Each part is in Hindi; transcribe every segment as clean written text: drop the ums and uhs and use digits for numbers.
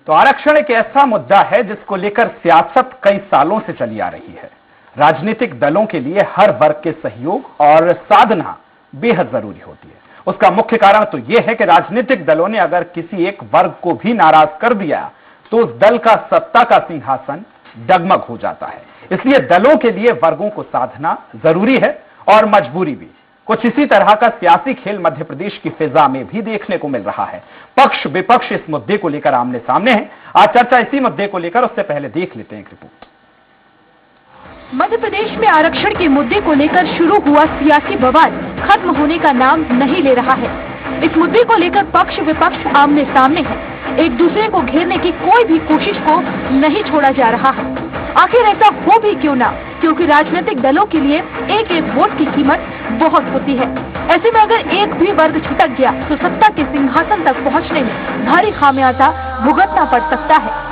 तो आरक्षण एक ऐसा मुद्दा है जिसको लेकर सियासत कई सालों से चली आ रही है। राजनीतिक दलों के लिए हर वर्ग के सहयोग और साधना बेहद जरूरी होती है। उसका मुख्य कारण तो यह है कि राजनीतिक दलों ने अगर किसी एक वर्ग को भी नाराज कर दिया तो उस दल का सत्ता का सिंहासन डगमग हो जाता है। इसलिए दलों के लिए वर्गों को साधना जरूरी है और मजबूरी भी। कुछ इसी तरह का सियासी खेल मध्य प्रदेश की फिजा में भी देखने को मिल रहा है। पक्ष विपक्ष इस मुद्दे को लेकर आमने सामने है। आज चर्चा इसी मुद्दे को लेकर, उससे पहले देख लेते हैं एक रिपोर्ट। मध्य प्रदेश में आरक्षण के मुद्दे को लेकर शुरू हुआ सियासी बवाल खत्म होने का नाम नहीं ले रहा है। इस मुद्दे को लेकर पक्ष विपक्ष आमने सामने है। एक दूसरे को घेरने की कोई भी कोशिश को नहीं छोड़ा जा रहा है। आखिर ऐसा हो भी क्यों ना, क्योंकि राजनीतिक दलों के लिए एक एक वोट की कीमत बहुत होती है। ऐसे में अगर एक भी वर्ग छुटक गया तो सत्ता के सिंहासन तक पहुंचने में भारी खामियाजा भुगतना पड़ सकता है।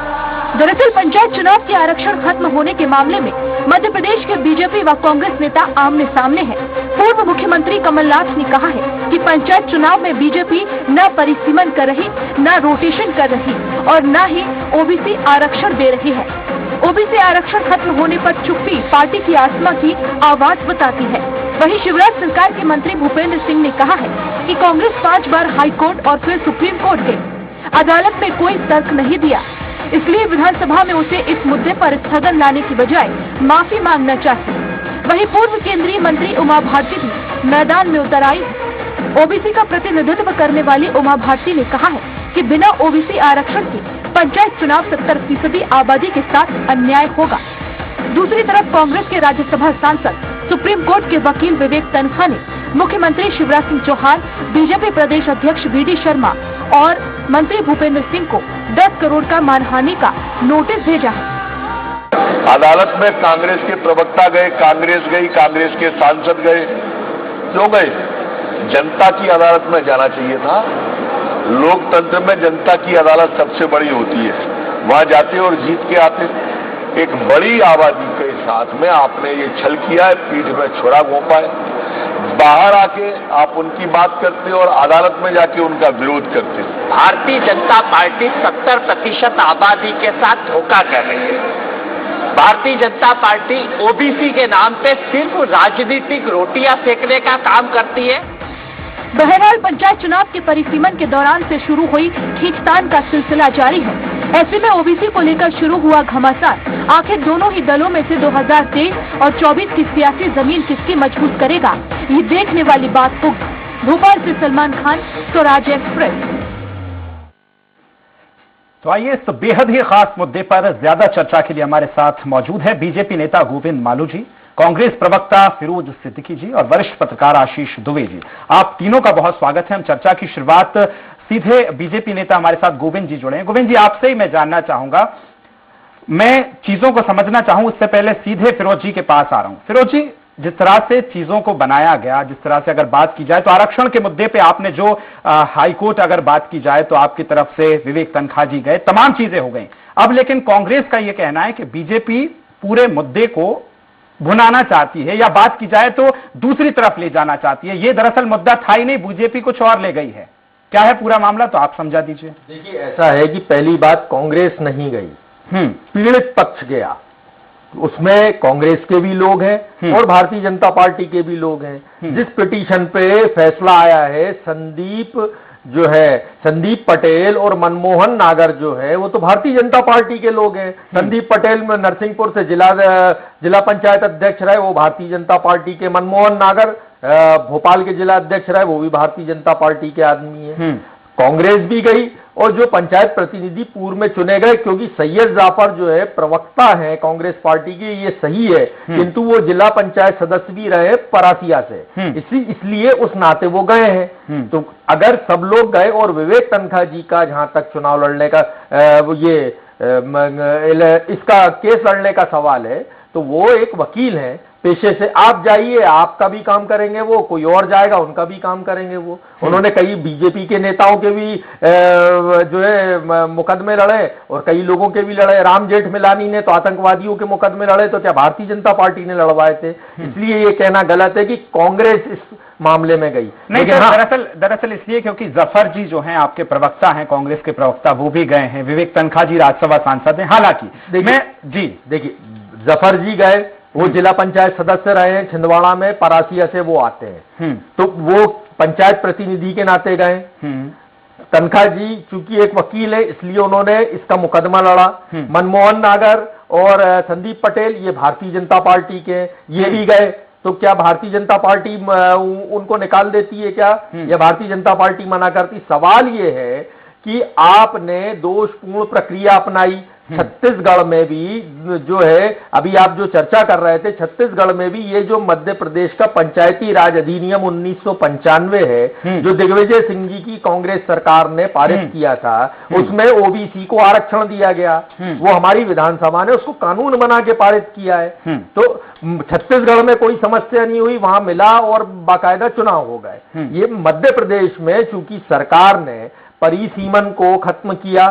दरअसल पंचायत चुनाव के आरक्षण खत्म होने के मामले में मध्य प्रदेश के बीजेपी व कांग्रेस नेता आमने सामने हैं। पूर्व मुख्यमंत्री कमलनाथ ने कहा है कि पंचायत चुनाव में बीजेपी न परिसीमन कर रही, न रोटेशन कर रही और न ही ओबीसी आरक्षण दे रही है। ओबीसी आरक्षण खत्म होने पर चुप्पी पार्टी की आत्मा की आवाज बताती है। वहीं शिवराज सरकार के मंत्री भूपेंद्र सिंह ने कहा है कि कांग्रेस 5 बार हाई कोर्ट और फिर सुप्रीम कोर्ट गई, अदालत में कोई तर्क नहीं दिया, इसलिए विधानसभा में उसे इस मुद्दे पर स्थगन लाने की बजाय माफी मांगना चाहिए। वहीं पूर्व केंद्रीय मंत्री उमा भारती भी मैदान में उतर आई। ओबीसी का प्रतिनिधित्व करने वाली उमा भारती ने कहा है कि बिना ओबीसी आरक्षण के पंचायत चुनाव 70% आबादी के साथ अन्याय होगा। दूसरी तरफ कांग्रेस के राज्यसभा सांसद, सुप्रीम कोर्ट के वकील विवेक तन्खा ने मुख्यमंत्री शिवराज सिंह चौहान, बीजेपी प्रदेश अध्यक्ष वीडी शर्मा और मंत्री भूपेंद्र सिंह को 10 करोड़ का मानहानि का नोटिस भेजा है। अदालत में कांग्रेस के प्रवक्ता गए, कांग्रेस गई, कांग्रेस के सांसद गए, क्यों गए? जनता की अदालत में जाना चाहिए था। लोकतंत्र में जनता की अदालत सबसे बड़ी होती है, वहां जाते और जीत के आते। एक बड़ी आबादी के साथ में आपने ये छल किया है, पीठ में छुरा घोंपा है। बाहर आके आप उनकी बात करते और अदालत में जाके उनका विरोध करते। भारतीय जनता पार्टी 70% आबादी के साथ धोखा कर रही है। भारतीय जनता पार्टी ओबीसी के नाम पे सिर्फ राजनीतिक रोटियां सेकने का काम करती है। बहरहाल पंचायत चुनाव के परिसीमन के दौरान से शुरू हुई खींचतान का सिलसिला जारी है। ऐसे में ओबीसी को लेकर शुरू हुआ घमासान आखिर दोनों ही दलों में से 2023 और 24 की सियासी जमीन किसकी मजबूत करेगा, ये देखने वाली बात होगी। भोपाल से सलमान खान, स्वराज एक्सप्रेस। तो आइए इस बेहद ही खास मुद्दे पर ज्यादा चर्चा के लिए हमारे साथ मौजूद है बीजेपी नेता गोविंद मालू जी, कांग्रेस प्रवक्ता फिरोज सिद्दीकी जी और वरिष्ठ पत्रकार आशीष दुबे जी। आप तीनों का बहुत स्वागत है। हम चर्चा की शुरुआत सीधे बीजेपी नेता हमारे साथ गोविंद जी जुड़े हैं। गोविंद जी, आपसे ही मैं जानना चाहूंगा, मैं चीजों को समझना चाहूं उससे पहले सीधे फिरोज जी के पास आ रहा हूं। फिरोज जी, जिस तरह से चीजों को बनाया गया, जिस तरह से अगर बात की जाए तो आरक्षण के मुद्दे पे आपने जो हाईकोर्ट अगर बात की जाए तो आपकी तरफ से विवेक तन्खा जी गए, तमाम चीजें हो गई। अब लेकिन कांग्रेस का यह कहना है कि बीजेपी पूरे मुद्दे को भुनाना चाहती है, या बात की जाए तो दूसरी तरफ ले जाना चाहती है। ये दरअसल मुद्दा था ही नहीं, बीजेपी कुछ और ले गई है। क्या है पूरा मामला, तो आप समझा दीजिए। देखिए, ऐसा है कि पहली बात कांग्रेस नहीं गई, पीड़ित पक्ष गया। उसमें कांग्रेस के भी लोग हैं और भारतीय जनता पार्टी के भी लोग हैं। जिस पिटीशन पे फैसला आया है, संदीप पटेल और मनमोहन नागर जो है वो तो भारतीय जनता पार्टी के लोग हैं। संदीप पटेल में नरसिंहपुर से जिला पंचायत अध्यक्ष रहे, वो भारतीय जनता पार्टी के। मनमोहन नागर भोपाल के जिला अध्यक्ष रहे, वो भी भारतीय जनता पार्टी के आदमी है। कांग्रेस भी गई और जो पंचायत प्रतिनिधि पूर्व में चुने गए, क्योंकि सैयद जाफर जो है प्रवक्ता है कांग्रेस पार्टी के, ये सही है, किंतु वो जिला पंचायत सदस्य भी रहे परासिया से, इसलिए उस नाते वो गए हैं। तो अगर सब लोग गए और विवेक तन्खा जी का जहां तक चुनाव लड़ने का इसका केस लड़ने का सवाल है, तो वो एक वकील है पेशे से। आप जाइए, आपका भी काम करेंगे वो, कोई और जाएगा उनका भी काम करेंगे वो। उन्होंने कई बीजेपी के नेताओं के भी जो है मुकदमे लड़े और कई लोगों के भी लड़े। राम जेठमलानी ने तो आतंकवादियों के मुकदमे लड़े, तो क्या भारतीय जनता पार्टी ने लड़वाए थे? इसलिए ये कहना गलत है कि कांग्रेस इस मामले में गई। नहीं, दरअसल इसलिए क्योंकि जफर जी जो हैं आपके प्रवक्ता हैं, कांग्रेस के प्रवक्ता, वो भी गए हैं। विवेक तनखा जी राज्यसभा सांसद हैं। हालांकि देखिए जफर जी गए, वो जिला पंचायत सदस्य रहे हैं छिंदवाड़ा में, परासिया से वो आते हैं, तो वो पंचायत प्रतिनिधि के नाते गए। तनखा जी चूंकि एक वकील है इसलिए उन्होंने इसका मुकदमा लड़ा। मनमोहन नागर और संदीप पटेल ये भारतीय जनता पार्टी के, ये भी गए। तो क्या भारतीय जनता पार्टी उनको निकाल देती है क्या, या भारतीय जनता पार्टी मना करती? सवाल ये है कि आपने दोषपूर्ण प्रक्रिया अपनाई। छत्तीसगढ़ में भी जो है, अभी आप जो चर्चा कर रहे थे, छत्तीसगढ़ में भी ये जो मध्य प्रदेश का पंचायती राज अधिनियम 1995 है, जो दिग्विजय सिंह जी की कांग्रेस सरकार ने पारित किया था, उसमें ओबीसी को आरक्षण दिया गया। वो हमारी विधानसभा ने उसको कानून बना के पारित किया है। तो छत्तीसगढ़ में कोई समस्या नहीं हुई, वहां मिला और बाकायदा चुनाव हो गए। ये मध्य प्रदेश में चूंकि सरकार ने परिसीमन को खत्म किया,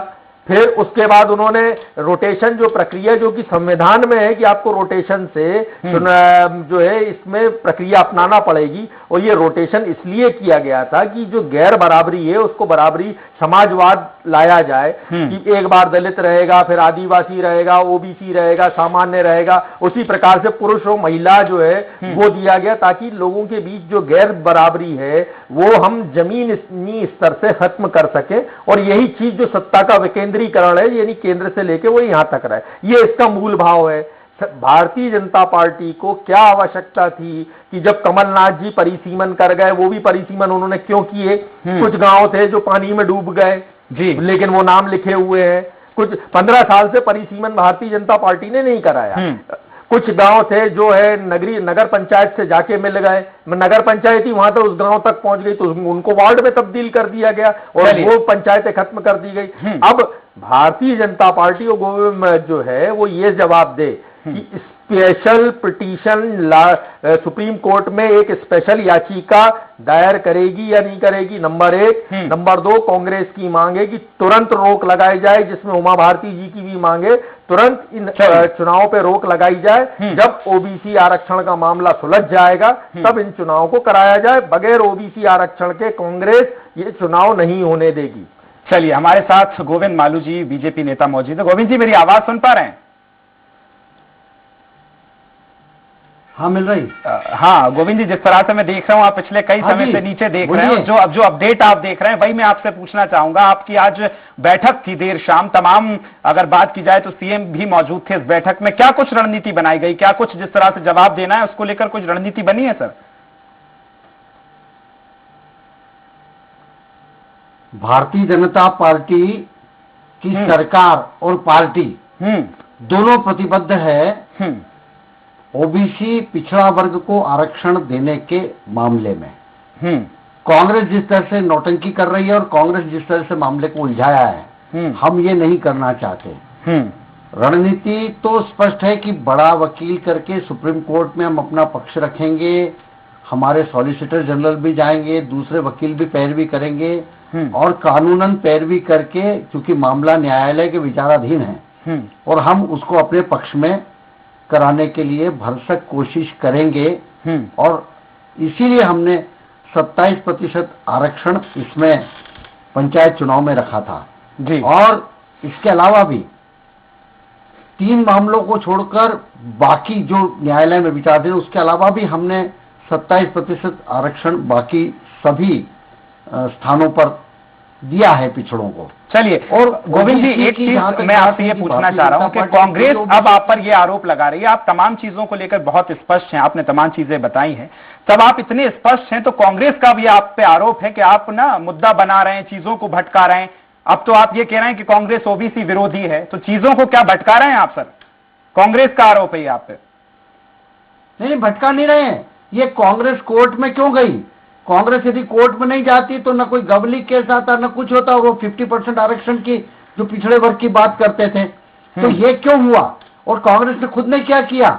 फिर उसके बाद उन्होंने रोटेशन जो प्रक्रिया जो कि संविधान में है कि आपको रोटेशन से जो है इसमें प्रक्रिया अपनाना पड़ेगी, और ये रोटेशन इसलिए किया गया था कि जो गैर बराबरी है उसको बराबरी समाजवाद लाया जाए, कि एक बार दलित रहेगा, फिर आदिवासी रहेगा, ओबीसी रहेगा, सामान्य रहेगा, उसी प्रकार से पुरुष और महिला जो है वो दिया गया, ताकि लोगों के बीच जो गैर बराबरी है वो हम जमीनी स्तर से खत्म कर सके। और यही चीज जो सत्ता का विकेंद्रीकरण है, यानी केंद्र से लेके वो यहां तक रहे, ये इसका मूल भाव है। भारतीय जनता पार्टी को क्या आवश्यकता थी कि जब कमलनाथ जी परिसीमन कर गए, वो भी परिसीमन उन्होंने क्यों किए? कुछ गांव थे जो पानी में डूब गए जी, लेकिन वो नाम लिखे हुए हैं। कुछ 15 साल से परिसीमन भारतीय जनता पार्टी ने नहीं कराया। कुछ गांव थे जो है नगर पंचायत से जाके मिल गए, नगर पंचायत ही वहां तक उस गांव तक पहुंच गई तो उनको वार्ड में तब्दील कर दिया गया और वो पंचायतें खत्म कर दी गई। अब भारतीय जनता पार्टी जो है वो ये जवाब दे कि स्पेशल पिटीशन सुप्रीम कोर्ट में एक स्पेशल याचिका दायर करेगी या नहीं करेगी, नंबर 1। नंबर 2, कांग्रेस की मांग है कि तुरंत रोक लगाई जाए, जिसमें उमा भारती जी की भी मांगे, तुरंत इन चुनावों पे रोक लगाई जाए। जब ओबीसी आरक्षण का मामला सुलझ जाएगा तब इन चुनावों को कराया जाए। बगैर ओबीसी आरक्षण के कांग्रेस ये चुनाव नहीं होने देगी। चलिए, हमारे साथ गोविंद मालू जी बीजेपी नेता मौजूद है। गोविंद जी, मेरी आवाज सुन पा रहे हैं? हाँ, मिल रही। हाँ गोविंद जी, जिस तरह से मैं देख रहा हूँ आप पिछले कई समय से नीचे देख रहे हैं, जो अपडेट आप देख रहे हैं वही मैं आपसे पूछना चाहूंगा। आपकी आज बैठक थी देर शाम, तमाम अगर बात की जाए तो सीएम भी मौजूद थे इस बैठक में। क्या कुछ रणनीति बनाई गई? क्या कुछ जिस तरह से जवाब देना है उसको लेकर कुछ रणनीति बनी है सर? भारतीय जनता पार्टी की सरकार और पार्टी दोनों प्रतिबद्ध है ओबीसी पिछड़ा वर्ग को आरक्षण देने के मामले में। कांग्रेस जिस तरह से नौटंकी कर रही है और कांग्रेस जिस तरह से मामले को उलझाया है, हम ये नहीं करना चाहते। रणनीति तो स्पष्ट है कि बड़ा वकील करके सुप्रीम कोर्ट में हम अपना पक्ष रखेंगे, हमारे सॉलिसिटर जनरल भी जाएंगे, दूसरे वकील भी पैरवी करेंगे और कानूनन पैरवी करके, क्योंकि मामला न्यायालय के विचाराधीन है और हम उसको अपने पक्ष में कराने के लिए भरसक कोशिश करेंगे। और इसीलिए हमने 27% आरक्षण इसमें पंचायत चुनाव में रखा था जी। और इसके अलावा भी 3 मामलों को छोड़कर बाकी जो न्यायालय में विचाराधीन, उसके अलावा भी हमने 27% आरक्षण बाकी सभी स्थानों पर दिया है पिछड़ों को। चलिए, और गोविंद जी एक चीज मैं आपसे ये पूछना चाह रहा हूं कि कांग्रेस अब आप पर ये आरोप लगा रही है, आप तमाम चीजों को लेकर बहुत स्पष्ट हैं, आपने तमाम चीजें बताई हैं, तब आप इतने स्पष्ट हैं तो कांग्रेस का भी आप पे आरोप है कि आप ना मुद्दा बना रहे हैं, चीजों को भटका रहे हैं। अब तो आप ये कह रहे हैं कि कांग्रेस ओबीसी विरोधी है, तो चीजों को क्या भटका रहे हैं आप सर? कांग्रेस का आरोप है आप पे। नहीं, भटका नहीं रहे हैं। ये कांग्रेस कोर्ट में क्यों गई? कांग्रेस यदि कोर्ट में नहीं जाती तो न कोई गवली केस आता, न कुछ होता। वो 50% आरक्षण की जो पिछड़े वर्ग की बात करते थे, तो ये क्यों हुआ? और कांग्रेस ने खुद ने क्या किया?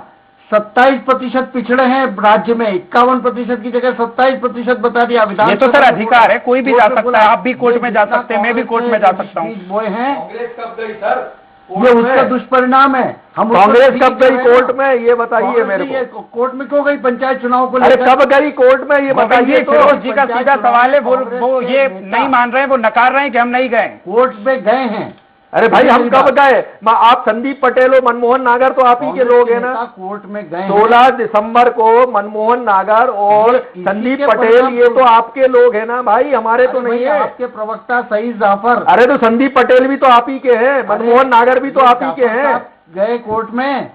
27% पिछड़े हैं राज्य में, 51% की जगह 27% बता दिया। विधान ये तो सर अधिकार है, कोई भी जा सकता है, आप भी कोर्ट में जा सकते हैं, मैं भी कोर्ट में जा सकता हूँ। वो है, कांग्रेस कब गई सर? ये उसका दुष्परिणाम है। हम कांग्रेस कब गई कोर्ट में, ये बताइए मेरे को। कोर्ट में क्यों गई पंचायत चुनाव को अरे लेकर? कब गई कोर्ट में, ये बताइए। तो फिरोज जी का सीधा सवाल है, वो ये नहीं मान रहे हैं, वो नकार रहे हैं कि हम नहीं गए। कोर्ट में गए हैं। अरे भाई हम कब गए? आप संदीप पटेल और मनमोहन नागर तो आप ही के लोग हैं ना। कोर्ट में गए 16 दिसंबर को मनमोहन नागर और संदीप पटेल ये तो आपके लोग हैं ना भाई, हमारे तो नहीं है। आपके प्रवक्ता सईद जाफर, अरे तो संदीप पटेल भी तो आप ही के हैं, मनमोहन नागर भी तो आप ही के हैं। गए कोर्ट में।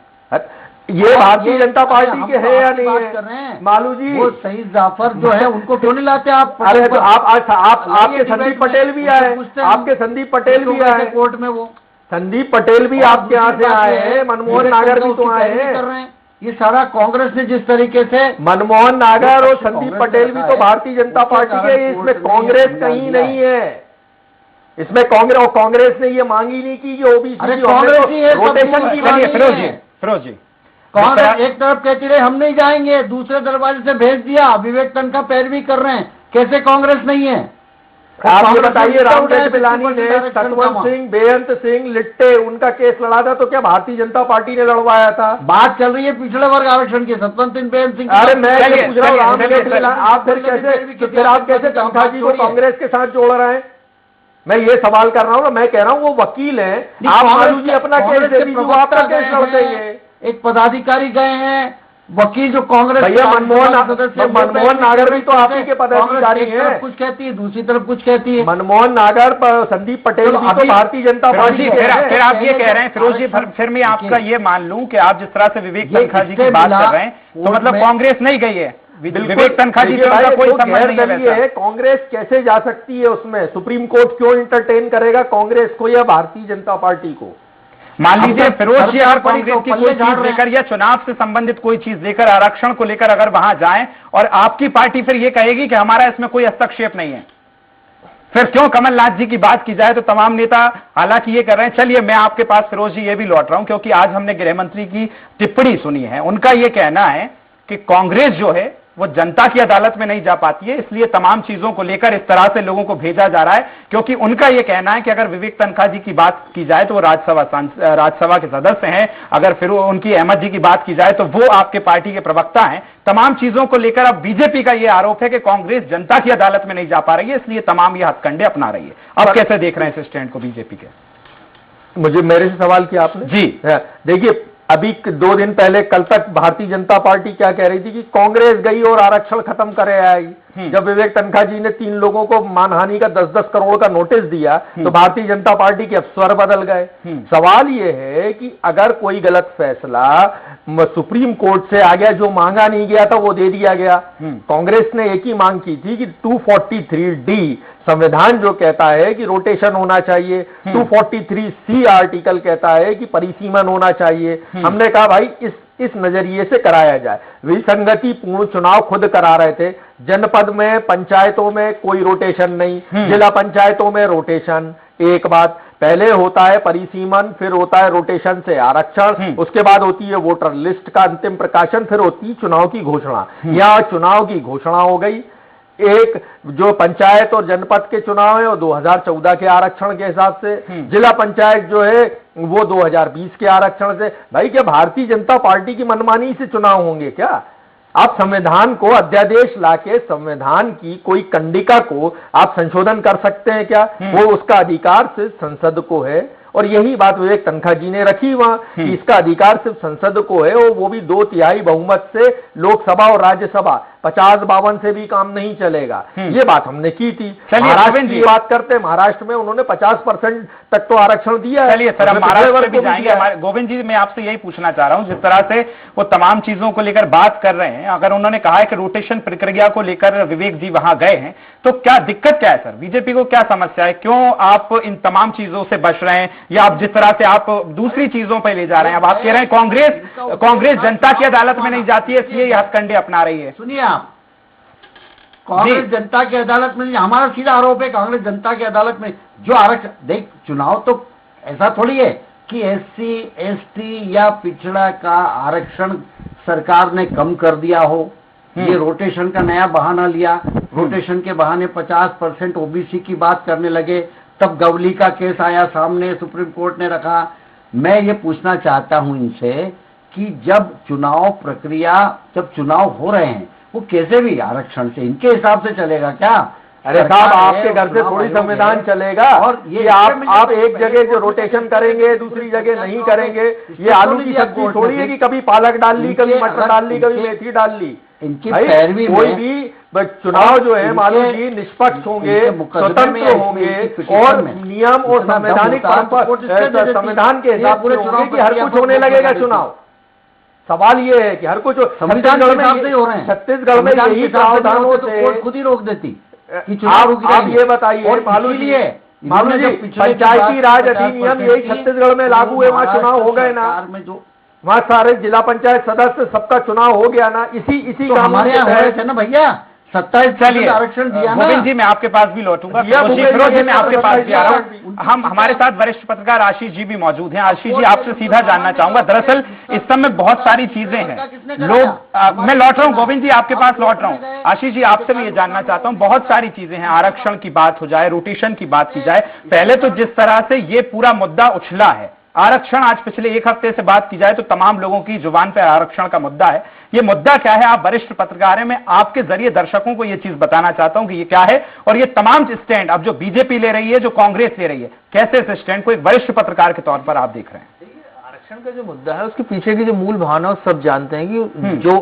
ये भारतीय जनता पार्टी के हैं या नहीं कर रहे है हैं मालू जी? वो सईद जाफर जो है उनको क्यों नहीं लाते आप? अरे तो आपके संदीप पटेल भी आए, आपके संदीप पटेल भी आए कोर्ट में। वो संदीप पटेल भी आपके यहाँ से आए हैं, मनमोहन नागर भी तो आए हैं। ये सारा कांग्रेस ने जिस तरीके से, मनमोहन नागर और संदीप पटेल भी तो भारतीय जनता पार्टी के, इसमें कांग्रेस कहीं नहीं है। इसमें कांग्रेस ने ये मांगी नहीं की कि ओबीसी रोटेशन की मांगी है। फिरोज जी कांग्रेस एक तरफ कहती रही हम नहीं जाएंगे, दूसरे दरवाजे से भेज दिया, विवेक तनखा पैरवी कर रहे हैं। कैसे कांग्रेस नहीं है? आप ये बताइए, रामजेठ बिलानी ने सतवंत सिंह, बेअंत सिंह, लिट्टे उनका केस लड़ा था तो क्या भारतीय जनता पार्टी ने लड़वाया था? बात चल रही है पिछड़े वर्ग आरक्षण की, सतवंत सिंह, बेअंत सिंह। अरे मैं ये पूछ रहा हूँ, रामजेठ बिलानी आप फिर आप कैसे तनखा जी को कांग्रेस के साथ जोड़ रहे हैं? मैं ये सवाल कर रहा हूँ ना, मैं कह रहा हूँ वो वकील हैं, आप मालू जी अपना केस दे दीजिए, वो आपका केस लड़ देंगे। एक पदाधिकारी गए हैं, वकील जो कांग्रेस, भैया मनमोहन नागर भी तो आप ही के पदाधिकारी हैं। कुछ कहती है, दूसरी तरफ कुछ कहती है। मनमोहन नागर, संदीप पटेल भी तो भारतीय जनता पार्टी के हैं। फिर आप ये कह रहे हैं फिरोज जी, फिर मैं आपका ये मान लूं कि आप जिस तरह से विवेक तनखा जी की बात कर रहे हैं तो मतलब कांग्रेस नहीं गई है, विवेक तनखा जी का कोई संबंध नहीं है। कांग्रेस कैसे जा सकती है उसमें? सुप्रीम कोर्ट क्यों इंटरटेन करेगा कांग्रेस को या भारतीय जनता पार्टी को? मान लीजिए फिरोज जी अगर कांग्रेस की कोई चीज लेकर या चुनाव से संबंधित कोई चीज लेकर, आरक्षण को लेकर अगर वहां जाएं और आपकी पार्टी फिर ये कहेगी कि हमारा इसमें कोई हस्तक्षेप नहीं है, फिर क्यों कमलनाथ जी की बात की जाए तो तमाम नेता हालांकि ये कर रहे हैं। चलिए मैं आपके पास फिरोज जी ये भी लौट रहा हूं क्योंकि आज हमने गृह मंत्री की टिप्पणी सुनी है। उनका ये कहना है कि कांग्रेस जो है वो जनता की अदालत में नहीं जा पाती है, इसलिए तमाम चीजों को लेकर इस तरह से लोगों को भेजा जा रहा है। क्योंकि उनका यह कहना है कि अगर विवेक तनखा जी की बात की जाए तो वो राज्यसभा के सदस्य हैं, अगर फिर उनकी अहमद जी की बात की जाए तो वो आपके पार्टी के प्रवक्ता हैं। तमाम चीजों को लेकर अब बीजेपी का यह आरोप है कि कांग्रेस जनता की अदालत में नहीं जा पा रही है, इसलिए तमाम ये हथकंडे अपना रही है। अब कैसे देख रहे हैं इस स्टैंड को बीजेपी के? मुझे मेरे से सवाल किया आपने जी। देखिए अभी 2 दिन पहले, कल तक भारतीय जनता पार्टी क्या कह रही थी कि कांग्रेस गई और आरक्षण खत्म करे आई। जब विवेक तनखा जी ने 3 लोगों को मानहानि का 10-10 करोड़ का नोटिस दिया तो भारतीय जनता पार्टी के स्वर बदल गए। सवाल यह है कि अगर कोई गलत फैसला सुप्रीम कोर्ट से आ गया, जो मांगा नहीं गया था वो दे दिया गया। कांग्रेस ने एक ही मांग की थी कि 243D संविधान जो कहता है कि रोटेशन होना चाहिए, 243C आर्टिकल कहता है कि परिसीमन होना चाहिए। हमने कहा भाई इस नजरिए से कराया जाए। विसंगति पूर्ण चुनाव खुद करा रहे थे, जनपद में, पंचायतों में कोई रोटेशन नहीं, जिला पंचायतों में रोटेशन। एक बात, पहले होता है परिसीमन, फिर होता है रोटेशन से आरक्षण, उसके बाद होती है वोटर लिस्ट का अंतिम प्रकाशन, फिर होती है चुनाव की घोषणा। यहां चुनाव की घोषणा हो गई। एक जो पंचायत और जनपद के चुनाव है वो 2014 के आरक्षण के हिसाब से, जिला पंचायत जो है वो 2020 के आरक्षण से। भाई क्या भारतीय जनता पार्टी की मनमानी से चुनाव होंगे क्या? आप संविधान को अध्यादेश लाके संविधान की कोई कंडिका को आप संशोधन कर सकते हैं क्या? वो उसका अधिकार सिर्फ संसद को है। और यही बात विवेक तनखा जी ने रखी वहां कि इसका अधिकार सिर्फ संसद को है, और वो भी 2/3 बहुमत से। लोकसभा और राज्यसभा 50-52 से भी काम नहीं चलेगा। ये बात हमने की थी। महाराष्ट्र की बात करते हैं, महाराष्ट्र में उन्होंने 50% तक तो आरक्षण दिया है। चलिए सर, हम महाराष्ट्र भी जाएंगे। गोविंद जी, मैं आपसे यही पूछना चाह रहा हूं, जिस तरह से वो तमाम चीजों को लेकर बात कर रहे हैं, अगर उन्होंने कहा है कि रोटेशन प्रक्रिया को लेकर विवेक जी वहां गए हैं, तो क्या दिक्कत क्या है सर? बीजेपी को क्या समस्या है? क्यों आप इन तमाम चीजों से बच रहे हैं, या आप जिस तरह से आप दूसरी चीजों पर ले जा रहे हैं? अब आप कह रहे हैं कांग्रेस जनता की अदालत में नहीं जाती है, इसलिए ये हथकंडे अपना रही है। सुनिए, आप कांग्रेस जनता की अदालत में नहीं, हमारा सीधा आरोप है कांग्रेस जनता की अदालत में जो आरक्षण। देख, चुनाव तो ऐसा थोड़ी है कि SC, ST या पिछड़ा का आरक्षण सरकार ने कम कर दिया हो, ये रोटेशन का नया बहाना लिया, रोटेशन के बहाने 50% ओबीसी की बात करने लगे, तब गवली का केस आया सामने, सुप्रीम कोर्ट ने रखा। मैं ये पूछना चाहता हूं इनसे कि जब चुनाव प्रक्रिया, जब चुनाव हो रहे हैं, वो कैसे भी आरक्षण से इनके हिसाब से चलेगा क्या? अरे साहब, आपके घर से थोड़ी संविधान चलेगा। और ये आप एक जगह जो रोटेशन करेंगे दूसरी जगह नहीं करेंगे। ये आलू की सब्जी थोड़ी है कि कभी पालक डाल ली, कभी मटर डाल ली, कभी मेथी डाल ली। इनकी पैरवी में कोई भी चुनाव जो है मालूम जी निष्पक्ष होंगे, स्वतंत्र होंगे और नियम और संवैधानिक संविधान के हिसाब से होंगे कि हर कुछ होने लगेगा चुनाव। सवाल ये है कि हर कुछ संविधान के हिसाब से हो रहे हैं। छत्तीसगढ़ में यही प्रावधानों से खुद ही रोक देती। आप ये बताइए मालूम जी, पंचायती राज अधिनियम यही छत्तीसगढ़ में लागू है, वहाँ चुनाव हो गए ना, वहाँ सारे जिला पंचायत सदस्य सबका चुनाव हो गया ना, इसी तो हमारे यहाँ हो रहे थे ना भैया, 27 आरक्षण दिया ना। गोविंद जी मैं आपके पास भी लौटूंगा, फिरोज जी मैं आपके पास भी आ रहा हूँ। हम हमारे साथ वरिष्ठ पत्रकार आशीष जी भी मौजूद हैं। आशीष जी आपसे सीधा जानना चाहूंगा, दरअसल इस समय बहुत सारी चीजें हैं, लोग मैं लौट रहा हूँ, गोविंद जी आपके पास लौट रहा हूँ। आशीष जी आपसे मैं ये जानना चाहता हूँ, बहुत सारी चीजें हैं, आरक्षण की बात हो जाए, रोटेशन की बात की जाए, पहले तो जिस तरह से ये पूरा मुद्दा उछला है, आरक्षण आज पिछले एक हफ्ते से बात की जाए तो तमाम लोगों की जुबान पर आरक्षण का मुद्दा है। ये मुद्दा क्या है? आप वरिष्ठ पत्रकार हैं, मैं आपके जरिए दर्शकों को ये चीज बताना चाहता हूं कि ये क्या है और ये तमाम स्टैंड अब जो बीजेपी ले रही है, जो कांग्रेस ले रही है, कैसे इस स्टैंड को एक वरिष्ठ पत्रकार के तौर पर आप देख रहे हैं? आरक्षण का जो मुद्दा है उसके पीछे की जो मूल भावना सब जानते हैं कि जो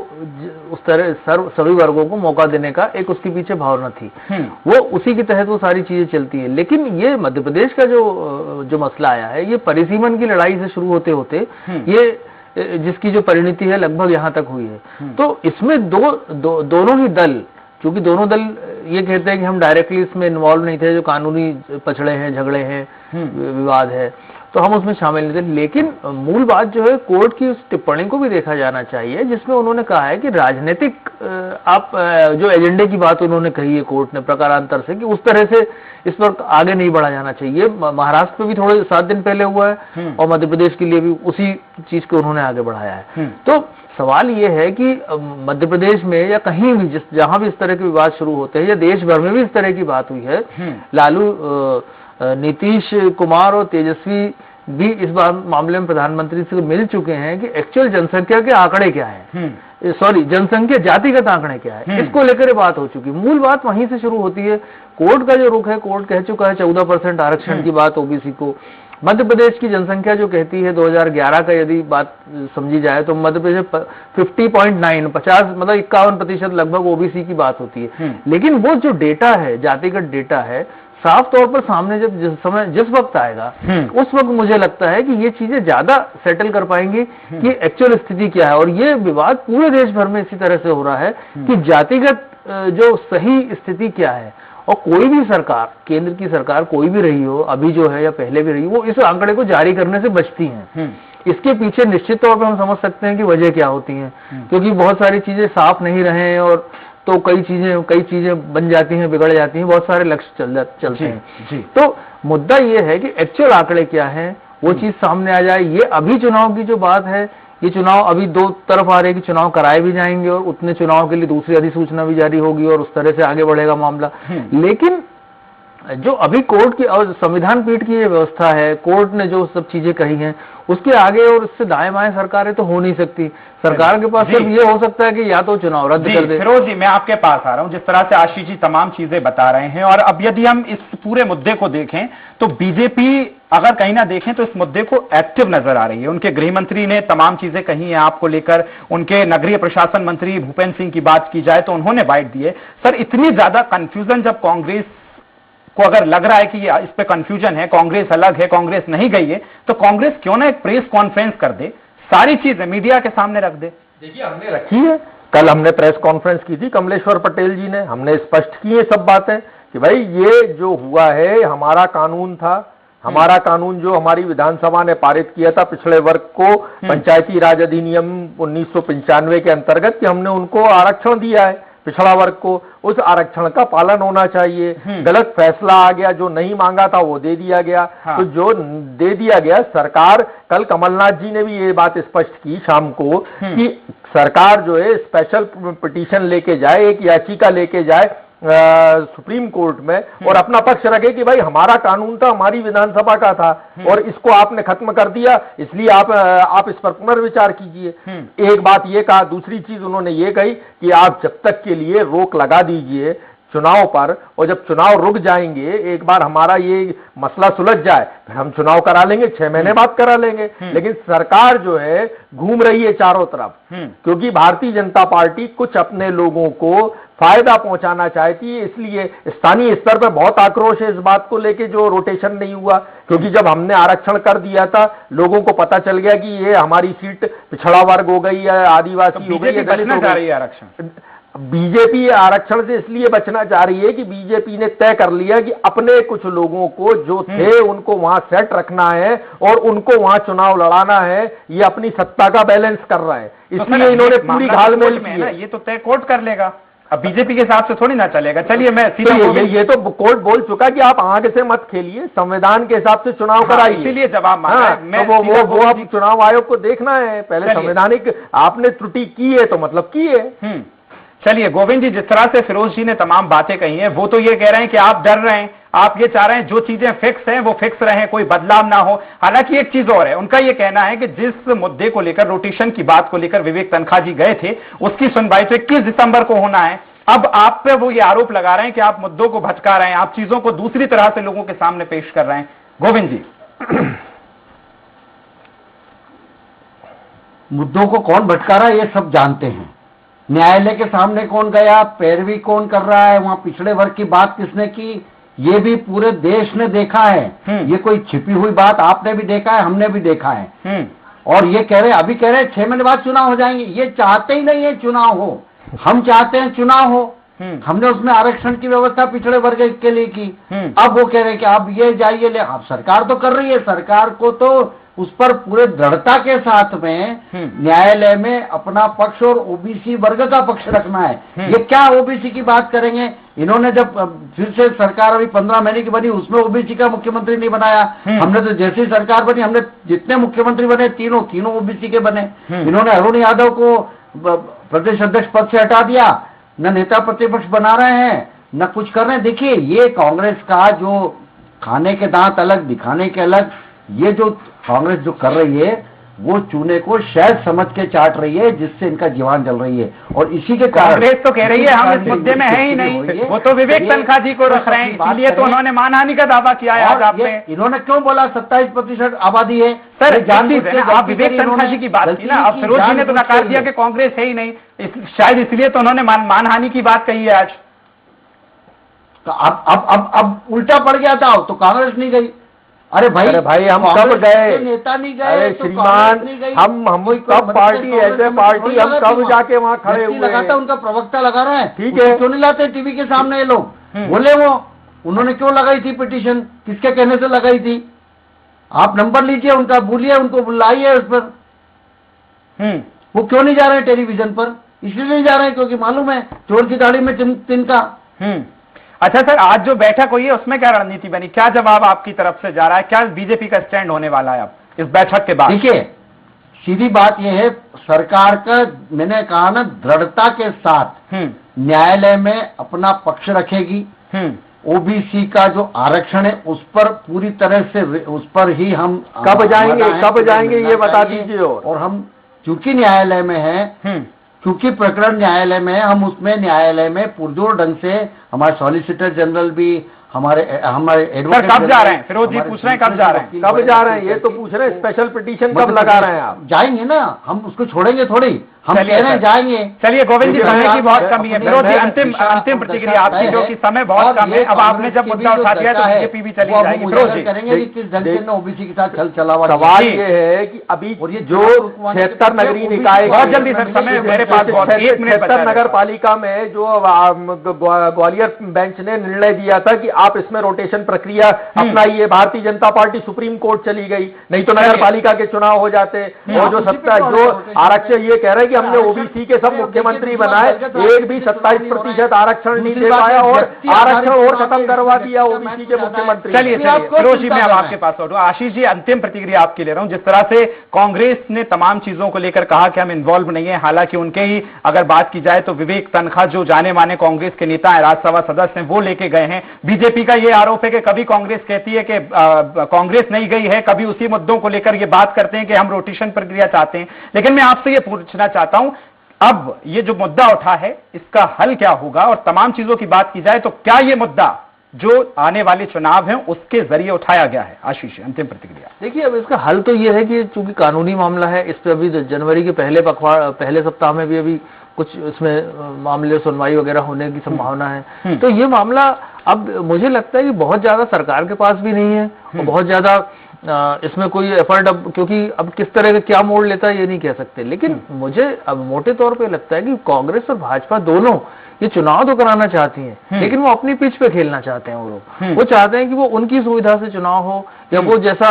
उस तरह सभी वर्गों को मौका देने का एक उसके पीछे भावना थी, वो उसी के तहत वो सारी चीजें चलती है। लेकिन ये मध्य प्रदेश का जो मसला आया है, ये परिसीमन की लड़ाई से शुरू होते होते ये जिसकी जो परिणति है लगभग यहाँ तक हुई है। तो इसमें दोनों ही दल, क्योंकि दोनों दल ये कहते हैं कि हम डायरेक्टली इसमें इन्वॉल्व नहीं थे, जो कानूनी पछड़े हैं, झगड़े हैं, विवाद है, तो हम उसमें शामिल नहीं थे। लेकिन मूल बात जो है, कोर्ट की उस टिप्पणी को भी देखा जाना चाहिए जिसमें उन्होंने कहा है कि राजनीतिक जो एजेंडे की बात उन्होंने कही है कोर्ट ने प्रकारांतर से, कि उस तरह से इस पर आगे नहीं बढ़ा जाना चाहिए। महाराष्ट्र में भी थोड़े 7 दिन पहले हुआ है और मध्य प्रदेश के लिए भी उसी चीज को उन्होंने आगे बढ़ाया है। तो सवाल ये है कि मध्य प्रदेश में या कहीं भी जहां भी इस तरह के विवाद शुरू होते हैं, या देश भर में भी इस तरह की बात हुई है, लालू नीतीश कुमार और तेजस्वी भी इस बार मामले में प्रधानमंत्री से मिल चुके हैं कि एक्चुअल जनसंख्या के आंकड़े क्या है, सॉरी जनसंख्या जातिगत आंकड़े क्या है, इसको लेकर बात हो चुकी। मूल बात वहीं से शुरू होती है। कोर्ट का जो रुख है, कोर्ट कह चुका है 14% आरक्षण की बात ओबीसी को। मध्य प्रदेश की जनसंख्या जो कहती है 2011 का यदि बात समझी जाए तो मध्य प्रदेश 50.9 मतलब 51% लगभग ओबीसी की बात होती है। लेकिन वो जो डेटा है, जातिगत डेटा है, साफ तौर पर सामने जब जिस वक्त आएगा उस वक्त मुझे लगता है कि ये चीजें ज्यादा सेटल कर पाएंगी कि एक्चुअल स्थिति क्या है। और ये विवाद पूरे देश भर में इसी तरह से हो रहा है कि जातिगत जो सही स्थिति क्या है। और कोई भी सरकार, केंद्र की सरकार कोई भी रही हो, अभी जो है या पहले भी रही हो, वो इस आंकड़े को जारी करने से बचती हैं। इसके पीछे निश्चित तौर पर हम समझ सकते हैं कि वजह क्या होती है, क्योंकि बहुत सारी चीजें साफ नहीं रहे और तो कई चीजें बन जाती हैं, बिगड़ जाती हैं, बहुत सारे लक्ष्य चलते हैं। तो मुद्दा ये है कि एक्चुअल आंकड़े क्या है, वो चीज सामने आ जाए। ये अभी चुनाव की जो बात है, ये चुनाव अभी दो तरफ आ रहे हैं कि चुनाव कराए भी जाएंगे और उतने चुनाव के लिए दूसरी अधिसूचना भी जारी होगी और उस तरह से आगे बढ़ेगा मामला। लेकिन जो अभी कोर्ट की और संविधान पीठ की ये व्यवस्था है, कोर्ट ने जो सब चीजें कही हैं, उसके आगे और इससे दाएं बाएं सरकारें तो हो नहीं सकती। सरकार के पास सिर्फ ये हो सकता है कि या तो चुनाव रद्द कर दे। फिरोज जी मैं आपके पास आ रहा हूं, जिस तरह से आशीष जी तमाम चीजें बता रहे हैं, और अब यदि हम इस पूरे मुद्दे को देखें तो बीजेपी अगर कहीं ना देखें तो इस मुद्दे को एक्टिव नजर आ रही है। उनके गृह मंत्री ने तमाम चीजें कही हैं आपको लेकर, उनके नगरीय प्रशासन मंत्री भूपेंद्र सिंह की बात की जाए तो उन्होंने बाइट दी है। सर इतनी ज्यादा कंफ्यूजन जब कांग्रेस को अगर लग रहा है कि इस पे कंफ्यूजन है, कांग्रेस अलग है, कांग्रेस नहीं गई है, तो कांग्रेस क्यों ना एक प्रेस कॉन्फ्रेंस कर दे, सारी चीजें मीडिया के सामने रख दे। देखिए हमने रखी है, कल हमने प्रेस कॉन्फ्रेंस की थी कमलेश्वर पटेल जी ने, हमने स्पष्ट की है सब बातें कि भाई ये जो हुआ है हमारा कानून था, हमारा कानून जो हमारी विधानसभा ने पारित किया था पिछड़े वर्ग को पंचायती राज अधिनियम 1995 के अंतर्गत, कि हमने उनको आरक्षण दिया है पिछड़ा वर्ग को, उस आरक्षण का पालन होना चाहिए। गलत फैसला आ गया, जो नहीं मांगा था वो दे दिया गया। हाँ। तो जो दे दिया गया, सरकार, कल कमलनाथ जी ने भी ये बात स्पष्ट की शाम को कि सरकार जो है स्पेशल पिटीशन लेके जाए, एक याचिका लेके जाए सुप्रीम कोर्ट में और अपना पक्ष रखे कि भाई हमारा कानून था, हमारी विधानसभा का था और इसको आपने खत्म कर दिया, इसलिए आप इस पर पुनर्विचार कीजिए। एक बात ये कहा। दूसरी चीज उन्होंने ये कही कि आप जब तक के लिए रोक लगा दीजिए चुनाव पर, और जब चुनाव रुक जाएंगे, एक बार हमारा ये मसला सुलझ जाए, फिर हम चुनाव करा लेंगे, 6 महीने बाद करा लेंगे। लेकिन सरकार जो है घूम रही है चारों तरफ, क्योंकि भारतीय जनता पार्टी कुछ अपने लोगों को फायदा पहुंचाना चाहती है। इसलिए स्थानीय स्तर पर बहुत आक्रोश है इस बात को लेके जो रोटेशन नहीं हुआ, क्योंकि जब हमने आरक्षण कर दिया था, लोगों को पता चल गया कि ये हमारी सीट पिछड़ा वर्ग हो गई है, आदिवासी हो गई है, दलित हो गई है। आरक्षण बीजेपी आरक्षण से इसलिए बचना चाह रही है कि बीजेपी ने तय कर लिया कि अपने कुछ लोगों को जो थे उनको वहां सेट रखना है और उनको वहां चुनाव लड़ाना है। ये अपनी सत्ता का बैलेंस कर रहा है, इसलिए इन्होंने पूरी घालमेल की है। ये तो तय कोर्ट कर लेगा, अब बीजेपी के हिसाब से थोड़ी ना चलेगा। चलिए मैं सीधा तो ये तो कोर्ट बोल चुका कि आप आगे से मत खेलिए, संविधान के हिसाब से चुनाव कराइए। इसीलिए जवाब मांगा है। मैं तो वो अब चुनाव आयोग को देखना है, पहले संवैधानिक आपने त्रुटि की है तो मतलब की है। चलिए गोविंद जी, जिस तरह से फिरोज जी ने तमाम बातें कही हैं, वो तो ये कह रहे हैं कि आप डर रहे हैं, आप ये चाह रहे हैं जो चीजें फिक्स हैं वो फिक्स रहे, कोई बदलाव ना हो। हालांकि एक चीज और है, उनका ये कहना है कि जिस मुद्दे को लेकर, रोटेशन की बात को लेकर विवेक तनखा जी गए थे, उसकी सुनवाई तो 21 दिसंबर को होना है। अब आप पे वो ये आरोप लगा रहे हैं कि आप मुद्दों को भटका रहे हैं, आप चीजों को दूसरी तरह से लोगों के सामने पेश कर रहे हैं। गोविंद जी, मुद्दों को कौन भटका रहा है ये सब जानते हैं। न्यायालय के सामने कौन गया, पैरवी कौन कर रहा है, वहां पिछड़े वर्ग की बात किसने की, ये भी पूरे देश ने देखा है। ये कोई छिपी हुई बात आपने भी देखा है, हमने भी देखा है। और ये कह रहे, अभी कह रहे 6 महीने बाद चुनाव हो जाएंगे। ये चाहते ही नहीं है चुनाव हो, हम चाहते हैं चुनाव हो। हमने उसमें आरक्षण की व्यवस्था पिछड़े वर्ग के लिए की। अब वो कह रहे हैं कि आप ये जाइए ले, अब सरकार तो कर रही है, सरकार को तो उस पर पूरे दृढ़ता के साथ में न्यायालय में अपना पक्ष और ओबीसी वर्ग का पक्ष रखना है। ये क्या ओबीसी की बात करेंगे? इन्होंने जब फिर से सरकार अभी 15 महीने की बनी, उसमें ओबीसी का मुख्यमंत्री नहीं बनाया। हमने तो जैसी सरकार बनी, हमने जितने मुख्यमंत्री बने तीनों ओबीसी के बने। इन्होंने अरुण यादव को प्रदेश अध्यक्ष पद से हटा दिया, न नेता प्रतिपक्ष बना रहे हैं, न कुछ कर रहे हैं। देखिए, ये कांग्रेस का जो खाने के दांत अलग दिखाने के अलग, ये जो कांग्रेस जो कर रही है वो चूने को शायद समझ के चाट रही है, जिससे इनका जीवन जल रही है। और इसी के कारण कांग्रेस तो कह रही है हम इस मुद्दे में है ही नहीं, वो तो विवेक तनखा जी को रख रहे हैं, इसलिए तो उन्होंने मानहानि का दावा किया है। आज आपने, इन्होंने क्यों बोला 27% आबादी है? सर आप विवेक तनखा जी की बात की ना, अब फिरोज जी ने तो नकार दिया कि कांग्रेस है ही नहीं, शायद इसलिए तो उन्होंने मानहानि की बात कही है आज। अब उल्टा पड़ गया था, तो कांग्रेस नहीं गई। अरे भाई हम कब गए? नेता नहीं गए। अरे तो श्रीमान, हम कब पार्टी ऐसे पार्टी हम कब जाके वहाँ खड़े हुए? लगाता उनका प्रवक्ता लगा रहा है, ठीक है, क्यों नहीं लाते टीवी के सामने ये लोग? बोले वो उन्होंने क्यों लगाई थी पिटीशन, किसके कहने से लगाई थी? आप नंबर लीजिए उनका, बोलिए उनको, बुलाइए उस पर। वो क्यों नहीं जा रहे हैं टेलीविजन पर? इसलिए नहीं जा रहे हैं क्योंकि मालूम है चोर की दाढ़ी में तिनका। अच्छा सर, आज जो बैठक हुई है उसमें क्या रणनीति बनी, क्या जवाब आपकी तरफ से जा रहा है, क्या बीजेपी का स्टैंड होने वाला है अब इस बैठक के बाद? देखिए, सीधी बात यह है, सरकार का, मैंने कहा ना, दृढ़ता के साथ न्यायालय में अपना पक्ष रखेगी। ओबीसी का जो आरक्षण है उस पर पूरी तरह से, उस पर ही हम कब जाएंगे ये बता दीजिए। और हम चूंकि न्यायालय में हैं, क्योंकि प्रकरण न्यायालय में है, हम उसमें न्यायालय में पुरजोर ढंग से, हमारे सॉलिसिटर जनरल भी, हमारे एडवोकेट, कब जा रहे हैं? फिरोज जी पूछ रहे हैं कब जा रहे हैं? कब जा रहे हैं ये तो पूछ रहे हैं। स्पेशल पिटीशन कब लगा रहे हैं आप? जाएंगे ना, हम उसको छोड़ेंगे थोड़ी, हम कह रहे हैं जाएंगे। चलिए गोविंद जी, समय की बहुत कमी है। फिरोज जी, अंतिम प्रतिक्रिया आपकी, जो कि समय बहुत कम है। अब आपने जब मुद्दा उठा दिया तो बीजेपी भी चली जाएगी। फिरोज जी करेंगे कि किस ढंग से ओबीसी के साथ चल चलावा। सवाल ये है कि अभी जो 76 नगरीय निकाय, बहुत जल्दी सर, समय मेरे पास बहुत, 1 मिनट 76 नगर पालिका में जो ग्वालियर बेंच ने निर्णय दिया था कि आप इसमें रोटेशन प्रक्रिया अपनाइए। Bharatiya Janata party supreme court चली गई, नहीं तो नगर पालिका के चुनाव हो जाते। और जो आरक्षण ये कह रहे हैं कि हमने ओबीसी के सब मुख्यमंत्री बनाए, एक भी 27% आरक्षण नहीं दे पाया और आरक्षण और खत्म करवा दिया ओबीसी के मुख्यमंत्री। चलिए फिरोज जी, मैं अब आपके पास लौटूं। आशीष जी, अंतिम प्रतिक्रिया आपकी ले रहा हूं। जिस तरह से कांग्रेस ने तमाम चीजों को लेकर कहा कि हम इन्वॉल्व नहीं है, हालांकि उनके ही अगर बात की जाए तो विवेक तनखा जो जाने माने कांग्रेस के नेता है, राज्यसभा सदस्य हैं, वो लेके गए हैं। बीजेपी का यह आरोप है कि कभी कांग्रेस कहती है कि कांग्रेस नहीं गई है, कभी उसी मुद्दों को लेकर ये बात करते हैं कि हम रोटेशन प्रक्रिया चाहते हैं। लेकिन मैं आपसे ये पूछना चाहता हूं, अब ये जो मुद्दा उठा है इसका हल क्या होगा? और तमाम चीजों की बात की जाए तो क्या ये मुद्दा जो आने वाले चुनाव हैं उसके जरिए उठाया गया है? आशीष, अंतिम प्रतिक्रिया। देखिए, अब इसका हल तो ये है कि चूंकि कानूनी मामला है, इस पर अभी जनवरी के पहले सप्ताह में भी अभी कुछ इसमें मामले सुनवाई वगैरह होने की संभावना है। तो ये मामला अब मुझे लगता है कि बहुत ज्यादा सरकार के पास भी नहीं है और बहुत ज्यादा इसमें कोई एफर्ट, अब क्योंकि अब किस तरह का क्या मोड़ लेता है ये नहीं कह सकते। लेकिन मुझे अब मोटे तौर पे लगता है कि कांग्रेस और भाजपा दोनों ये चुनाव तो कराना चाहती हैं, लेकिन वो अपनी पिच पे खेलना चाहते हैं। वो चाहते हैं कि वो उनकी सुविधा से चुनाव हो, या वो जैसा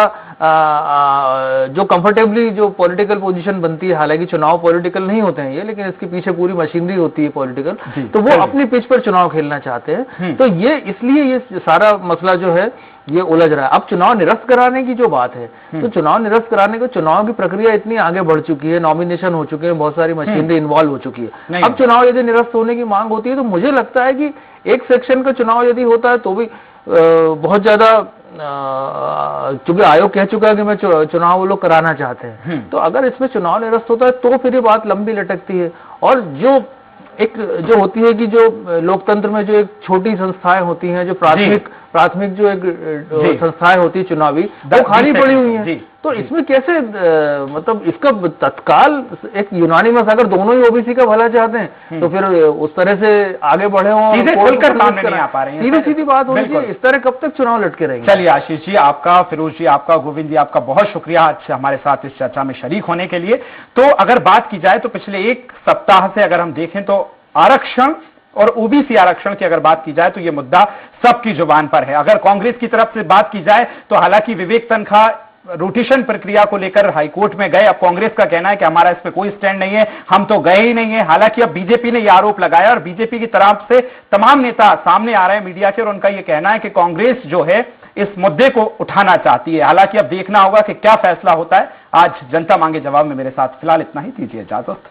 जो कंफर्टेबली जो पॉलिटिकल पोजीशन बनती है, हालांकि चुनाव पॉलिटिकल नहीं होते हैं ये, लेकिन इसके पीछे पूरी मशीनरी होती है पॉलिटिकल, तो वो अपनी पिच पर चुनाव खेलना चाहते हैं। तो ये इसलिए ये सारा मसला जो है ये उलझ रहा है। अब चुनाव निरस्त कराने की जो बात है, तो चुनाव निरस्त कराने को, चुनाव की प्रक्रिया इतनी आगे बढ़ चुकी है, नॉमिनेशन हो चुके हैं, बहुत सारी मशीनरी इन्वॉल्व हो चुकी है। अब चुनाव यदि निरस्त होने की मांग होती है तो मुझे लगता है कि एक सेक्शन का चुनाव यदि होता है तो भी बहुत ज्यादा, चूंकि आयोग कह चुका है कि मैं चुनाव वो लोग कराना चाहते हैं, तो अगर इसमें चुनाव निरस्त होता है तो फिर ये बात लंबी लटकती है। और जो होती है कि जो लोकतंत्र में जो एक छोटी संस्थाएं होती हैं, जो प्राथमिक जो एक संस्थाएं होती है चुनावी, वो खाली पड़ी हुई हैं। तो इसमें कैसे मतलब इसका तत्काल एक यूनानिमस, अगर दोनों ही ओबीसी का भला चाहते हैं तो फिर उस तरह से आगे बढ़े हों, खुलकर सामने नहीं आ पा रहे हैं, सीधी बात होनी चाहिए। इस तरह कब तक चुनाव लटके रहेंगे? चलिए आशीष जी, आपका, फिरोज जी आपका, गोविंद जी आपका बहुत शुक्रिया आज हमारे साथ इस चर्चा में शरीक होने के लिए। तो अगर बात की जाए तो पिछले एक सप्ताह से अगर हम देखें तो आरक्षण और ओबीसी आरक्षण की अगर बात की जाए तो यह मुद्दा सबकी जुबान पर है। अगर कांग्रेस की तरफ से बात की जाए तो हालांकि विवेक तनखा रोटेशन प्रक्रिया को लेकर हाईकोर्ट में गए। अब कांग्रेस का कहना है कि हमारा इस पे कोई स्टैंड नहीं है, हम तो गए ही नहीं है। हालांकि अब बीजेपी ने यह आरोप लगाया और बीजेपी की तरफ से तमाम नेता सामने आ रहे हैं मीडिया के, और उनका यह कहना है कि कांग्रेस जो है इस मुद्दे को उठाना चाहती है। हालांकि अब देखना होगा कि क्या फैसला होता है। आज जनता मांगे जवाब में मेरे साथ फिलहाल इतना ही, दीजिए इजाजत।